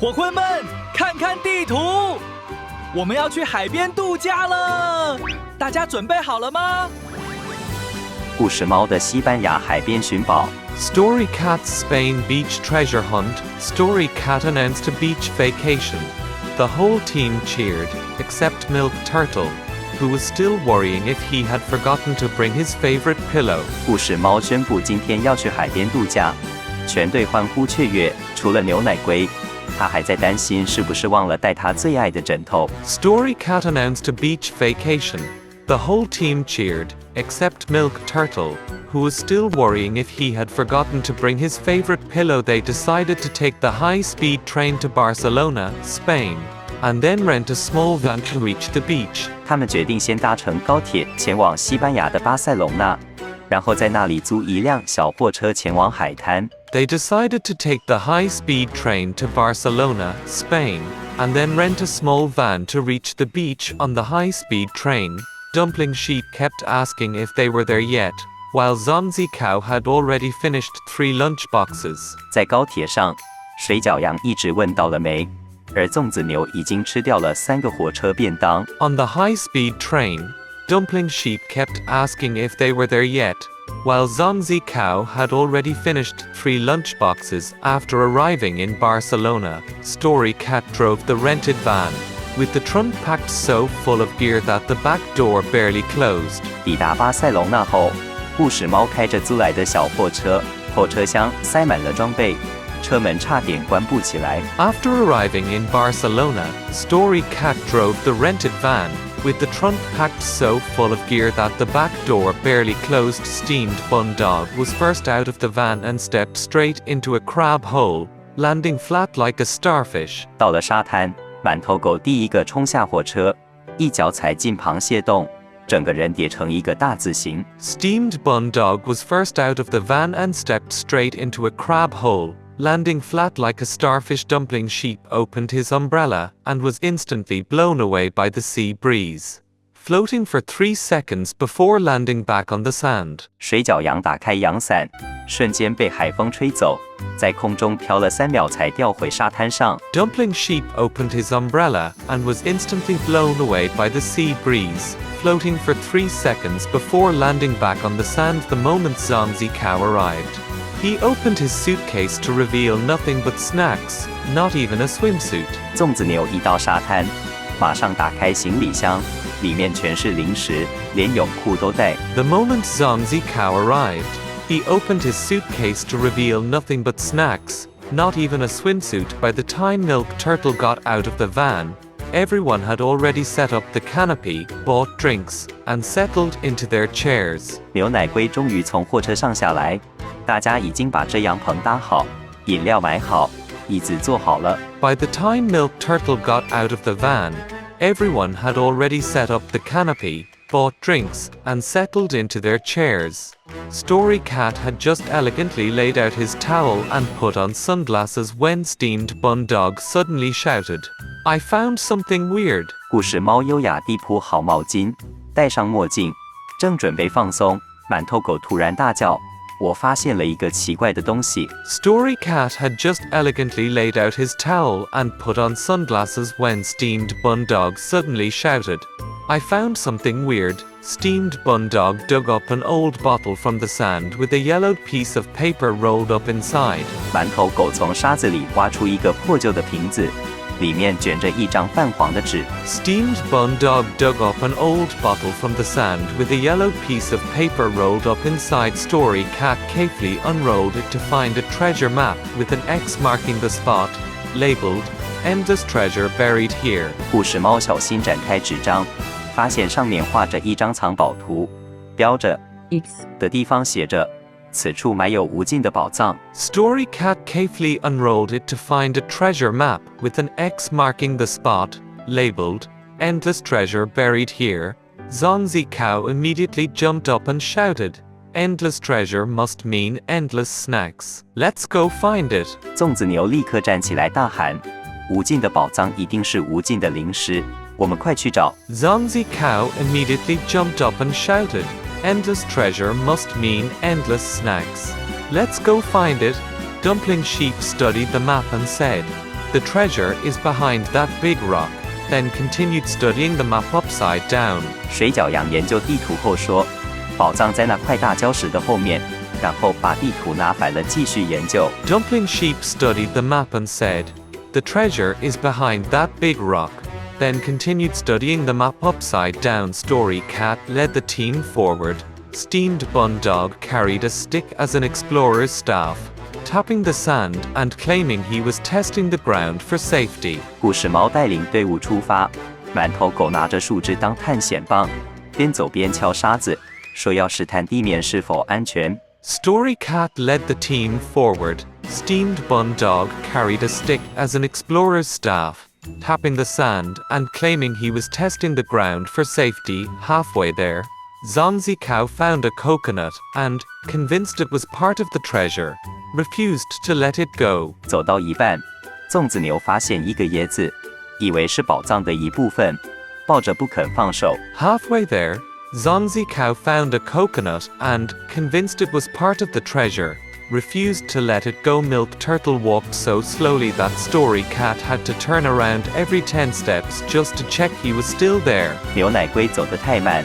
伙伴们，看看地图，我们要去海边度假了，大家准备好了吗？故事猫的西班牙海边寻宝。Story Cat's Spain beach treasure hunt. Story Cat announced a beach vacation. The whole team cheered, except Milk Turtle, who was still worrying if he had forgotten to bring his favorite pillow. 故事猫宣布今天要去海边度假，全队欢呼雀跃，除了牛奶龟，他还在担心是不是忘了带他最爱的枕头。Story Cat announced a beach vacation. The whole team cheered, except Milk Turtle, who was still worrying if he had forgotten to bring his favorite pillow. They decided to take the high-speed train to Barcelona, Spain, and then rent a small van to reach the beach. 他们决定先搭乘高铁前往西班牙的巴塞隆纳，然后在那里租一辆小货车前往海滩。They decided to take the high-speed train to Barcelona, Spain, and then rent a small van to reach the beach on the high-speed train. Dumpling Sheep kept asking if they were there yet, while Zonzi Cow had already finished 3 lunch boxes. 在高铁上，水饺羊一直问到了没，而粽子牛已经吃掉了3个火车便当。On the high-speed train, Dumpling Sheep kept asking if they were there yet, while Zonzi Cow had already finished 3 lunch boxes. After arriving in Barcelona, Story Cat drove the rented van, with the trunk packed so full of gear that the back door barely closed. 抵达巴塞隆纳后，故事猫开着租来的小货车，后车厢塞满了装备，车门差点关不起来。After arriving in Barcelona, Story Cat drove the rented van, with the trunk packed so full of gear that the back door barely closed. Steamed Bun Dog was first out of the van and stepped straight into a crab hole, landing flat like a starfish. 到了沙滩，馒头狗第一个冲下火车，一脚踩进螃蟹洞，整个人叠成一个大字形。Steamed Bun Dog was first out of the van and stepped straight into a crab hole, landing flat like a starfish. Dumpling Sheep opened his umbrella and was instantly blown away by the sea breeze, floating for 3 seconds before landing back on the sand. 水饺羊打开阳伞，瞬间被海风吹走，在空中飘了3秒才掉回沙滩上。Dumpling Sheep opened his umbrella and was instantly blown away by the sea breeze, floating for 3 seconds before landing back on the sand. The moment Zonzi Cow arrived, he opened his suitcase to reveal nothing but snacks, not even a swimsuit. 粽子牛一到沙滩，马上打开行李箱，里面全是零食，连泳裤都带。The moment Zonzi Cow arrived, he opened his suitcase to reveal nothing but snacks, not even a swimsuit. By the time Milk Turtle got out of the van, everyone had already set up the canopy, bought drinks, and settled into their chairs. 牛奶龟终于从货车上下来，大家已经把遮阳棚搭好，饮料买好，椅子坐好了。By the time Milk Turtle got out of the van, everyone had already set up the canopy, bought drinks, and settled into their chairs. Story Cat had just elegantly laid out his towel and put on sunglasses when Steamed Bun Dog suddenly shouted, "I found something weird." 故事猫优雅地铺好毛巾，戴上墨镜，正准备放松，馒头狗突然大叫：“我发现了一个奇怪的东西！” Story Cat had just elegantly laid out his towel and put on sunglasses when Steamed Bun Dog suddenly shouted, "I found something weird." Steamed Bun Dog dug up an old bottle from the sand with a yellowed piece of paper rolled up inside. 馒头狗从沙子里挖出一个破旧的瓶子，里面卷着一张泛黄的纸。Steamed Bun Dog dug up an old bottle from the sand with a yellow piece of paper rolled up inside. Story Cat carefully unrolled it to find a treasure map with an X marking the spot, labeled, "Endless treasure buried here." 故事猫小心展开纸张，发现上面画着一张藏宝图，标着 X 的地方写着此处埋有无尽的宝藏。Story Cat carefully unrolled it to find a treasure map with an X marking the spot, labeled, "Endless treasure buried here." Zonzi Cow immediately jumped up and shouted, "Endless treasure must mean endless snacks. Let's go find it." 粽子牛立刻站起来大喊：“无尽的宝藏一定是无尽的零食，我们快去找！” Zonzi Cow immediately jumped up and shouted, "Endless treasure must mean endless snacks. Let's go find it." Dumpling Sheep studied the map and said, The treasure is behind that big rock, then continued studying the map upside down. 水饺羊研究地图后说，宝藏在那块大礁石的后面，然后把地图拿反了继续研究。Dumpling Sheep studied the map and said, "The treasure is behind that big rock," then continued studying the map upside down. Story Cat led the team forward. Steamed Bun Dog carried a stick as an explorer's staff, tapping the sand and claiming he was testing the ground for safety. 故事猫带领队伍出发，馒头狗拿着树枝当探险棒，边走边敲沙子，说要试探地面是否安全。Story Cat led the team forward. Steamed Bun Dog carried a stick as an explorer's staff, tapping the sand and claiming he was testing the ground for safety. Halfway there, Zonzi Cow found a coconut and, convinced it was part of the treasure, refused to let it go. 走到一半，粽子牛发现一个椰子，以为是宝藏的一部分，抱着不肯放手。Halfway there, Zonzi Cow found a coconut and, convinced it was part of the treasure, refused to let it go. Milk Turtle walked so slowly that Story Cat had to turn around every 10 steps just to check he was still there. 牛奶龟走得太慢，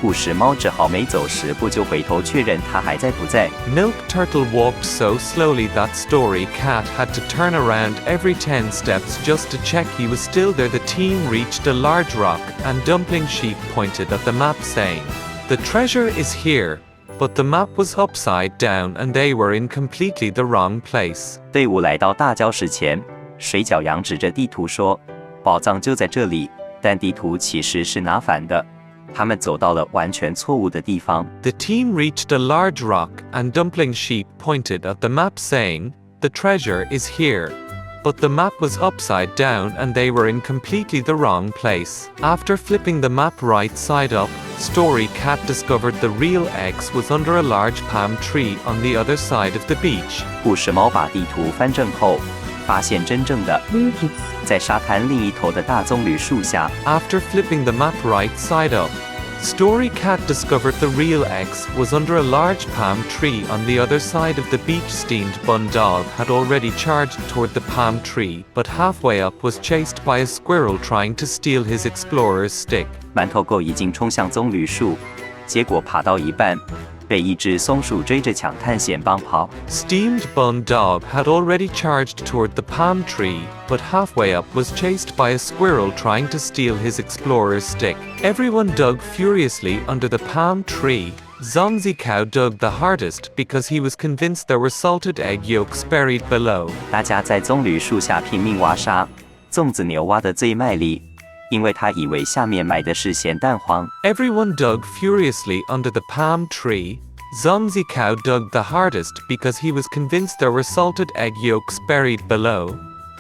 故事猫只好每走10步就回头确认它还在不在。Milk Turtle walked so slowly that Story Cat had to turn around every 10 steps just to check he was still there. The team reached a large rock and Dumpling Sheep pointed at the map saying, "The treasure is here." But the map was upside down and they were in completely the wrong place. 队伍来到大礁石前，水饺羊指着地图说：“宝藏就在这里。”但地图其实是拿反的，他们走到了完全错误的地方。The team reached a large rock and Dumpling Sheep pointed at the map saying, "The treasure is here." But the map was upside down and they were in completely the wrong place. After flipping the map right side up, Story Cat discovered the real X was under a large palm tree on the other side of the beach. 故事猫把地图翻正后，发现真正的在沙滩另一头的大棕榈树下。After flipping the map right side up, Story Cat discovered the real X was under a large palm tree on the other side of the beach. Steamed Bun Dog had already charged toward the palm tree, but halfway up was chased by a squirrel trying to steal his explorer's stick. 馒头狗已经冲向棕榈树，结果爬到一半，被一只松鼠追着抢探险棒跑。Steamed Bun Dog had already charged toward the palm tree, but halfway up was chased by a squirrel trying to steal his explorer's stick. Everyone dug furiously under the palm tree. Zonzi Cow dug the hardest because he was convinced there were salted egg yolks buried below. 大家在棕榈树下拼命挖沙，粽子牛挖得最卖力，因为他以为下面埋的是咸蛋黄。Everyone dug furiously under the palm tree. Zonzi Cow dug the hardest because he was convinced there were salted egg yolks buried below.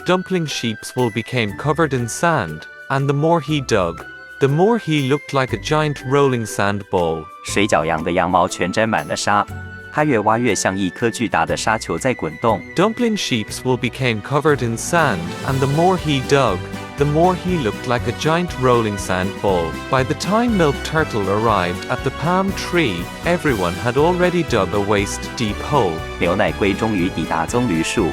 Dumpling Sheep's wool became covered in sand, and the more he dug, the more he looked like a giant rolling sand ball. 水饺羊的羊毛全沾满了沙，它越挖越像一颗巨大的沙球在滚动。Dumpling Sheep's wool became covered in sand, and the more he dug, the more he looked like a giant rolling sand ball. By the time Milk Turtle arrived at the palm tree, everyone had already dug a waist-deep hole. 牛奶龟终于抵达棕榈树，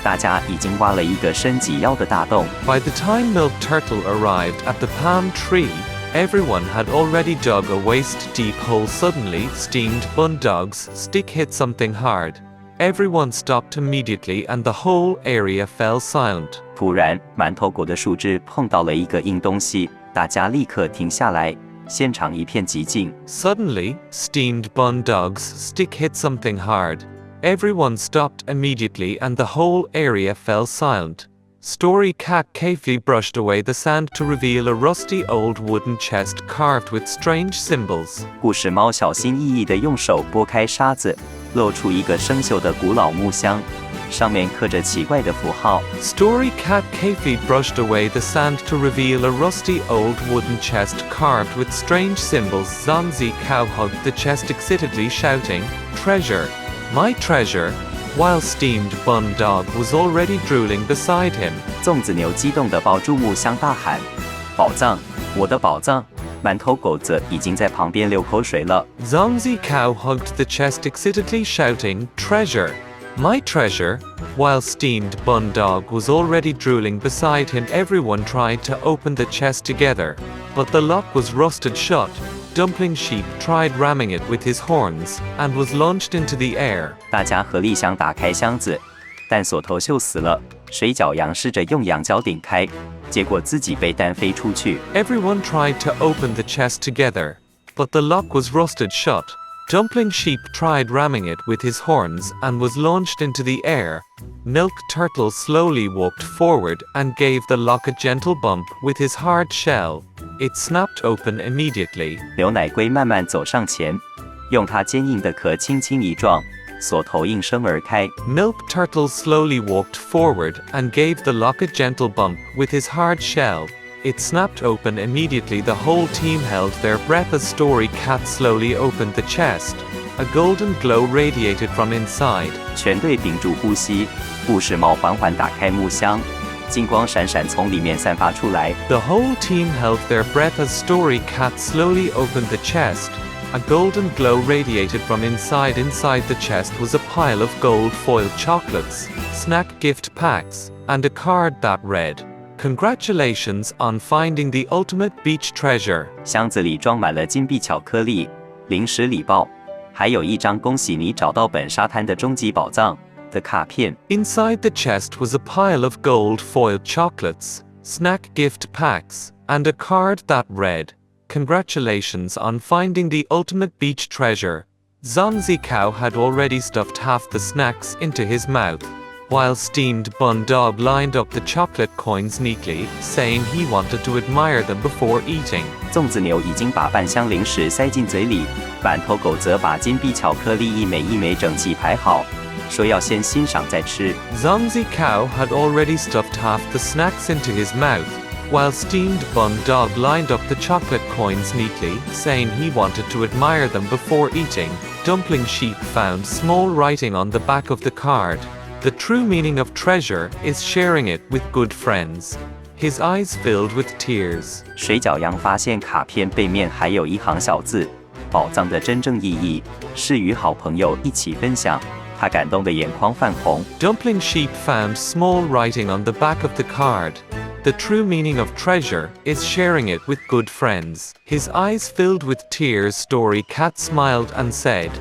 大家已经挖了一个深及腰的大洞。By the time Milk Turtle arrived at the palm tree, everyone had already dug a waist-deep hole. Suddenly, Steamed Bun Dog's stick hit something hard. Everyone stopped immediately and the whole area fell silent. 突然，馒头狗的树枝碰到了一个硬东西，大家立刻停下来，现场一片寂静。Suddenly, Steamed Bun Dog's stick hit something hard. Everyone stopped immediately and the whole area fell silent. Story Cat carefully brushed away the sand to reveal a rusty old wooden chest carved with strange symbols. 故事猫小心翼翼地用手拨开沙子，露出一个生锈的古老木箱，上面刻着奇怪的符号。Story Cat carefully brushed away the sand to reveal a rusty old wooden chest carved with strange symbols. Zonzi Cow hugged the chest excitedly, shouting, "Treasure! My treasure!" While Steamed Bun Dog was already drooling beside him. 粽子牛激动地抱住木箱大喊：“宝藏！我的宝藏！”馒头狗则已经在旁边流口水了。Zonzi Cow hugged the chest excitedly, shouting, "Treasure! My treasure. While steamed bun dog was already drooling beside him, everyone tried to open the chest together, but the lock was rusted shut. Dumpling sheep tried ramming it with his horns, and was launched into the air. 大家合力想打开箱子，但锁头锈死了。水饺羊试着用羊角顶开，结果自己被弹飞出去。 Everyone tried to open the chest together, but the lock was rusted shut. Dumpling sheep tried ramming it with his horns and was launched into the air. Milk turtle slowly walked forward and gave the lock a gentle bump with his hard shell. It snapped open immediately. 牛奶龟慢慢走上前，用它坚硬的壳轻轻一撞，锁头应声而开。 Milk turtle slowly walked forward and gave the lock a gentle bump with his hard shell. It snapped open immediately. The whole team held their breath as Story Cat slowly opened the chest. A golden glow radiated from inside. 全队屏住呼吸，故事猫缓缓打开木箱，金光闪闪从里面散发出来。 The whole team held their breath as Story Cat slowly opened the chest. A golden glow radiated from inside. Inside the chest was a pile of gold foiled chocolates, snack gift packs, and a card that read, "Congratulations on finding the ultimate beach treasure." 箱子里装满了金币巧克力、零食礼包，还有一张恭喜你找到本沙滩的终极宝藏的卡片。 Inside the chest was a pile of gold foiled chocolates, snack gift packs, and a card that read, "Congratulations on finding the ultimate beach treasure." Zanzi Cow had already stuffed half the snacks into his mouth, while Steamed Bun Dog lined up the chocolate coins neatly, saying he wanted to admire them before eating. 粽子牛已经把半箱零食塞进嘴里，板头狗则把金币巧克力一枚一枚整齐排好，说要先欣赏再吃。 Zanzi Cow had already stuffed half the snacks into his mouth, while Steamed Bun Dog lined up the chocolate coins neatly, saying he wanted to admire them before eating. Dumpling Sheep found small writing on the back of the card. The true meaning of treasure is sharing it with good friends. His eyes filled with tears. 水饺羊发现卡片背面还有一行小字：宝藏的真正意义是与好朋友一起分享。他感动的眼眶泛红。 Dumpling Sheep found small writing on the back of the card. The true meaning of treasure is sharing it with good friends. His eyes filled with tears. Story Cat smiled and said,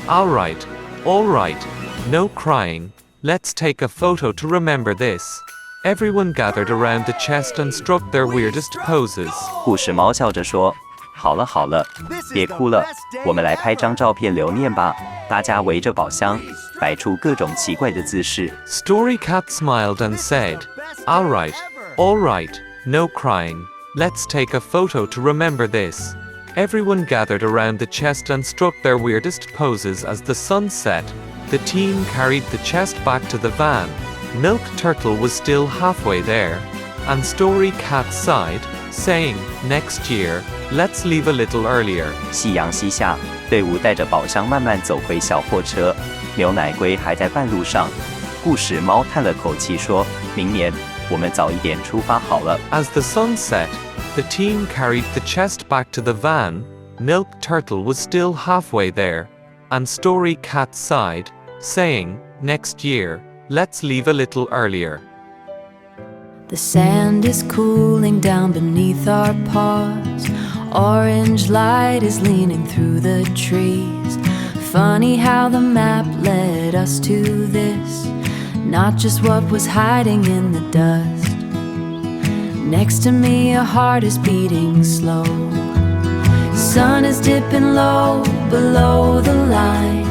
all right, no crying. Let's take a photo to remember this. Everyone gathered around the chest and struck their weirdest poses. 故事猫笑着说：“好了好了，别哭了，我们来拍张照片留念吧。”大家围着宝箱，摆出各种奇怪的姿势。 Story Cat smiled and said, all right, no crying. Let's take a photo to remember this. Everyone gathered around the chest and struck their weirdest poses as the sun set. The team carried the chest back to the van. Milk Turtle was still halfway there, and Story Cat sighed, saying, next year, let's leave a little earlier. 夕阳西下，队伍带着宝箱慢慢走回小货车。牛奶龟还在半路上。故事猫叹了口气说：“明年我们早一点出发好了。” As the sun set, the team carried the chest back to the van. Milk Turtle was still halfway there, and Story Cat sighed, saying, next year, let's leave a little earlier. The sand is cooling down beneath our paws. Orange light is leaning through the trees. Funny how the map led us to this, not just what was hiding in the dust. Next to me a heart is beating slow. Sun is dipping low below the line.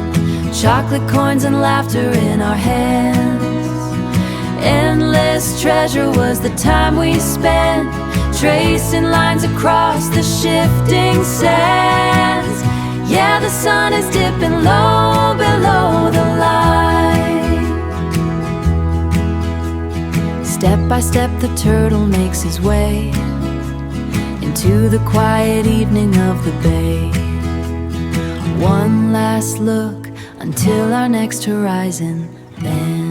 Chocolate coins and laughter in our hands. Endless treasure was the time we spent, tracing lines across the shifting sands. Yeah, the sun is dipping low below the line. Step by step the turtle makes his way into the quiet evening of the bay. One last look until our next horizon bends.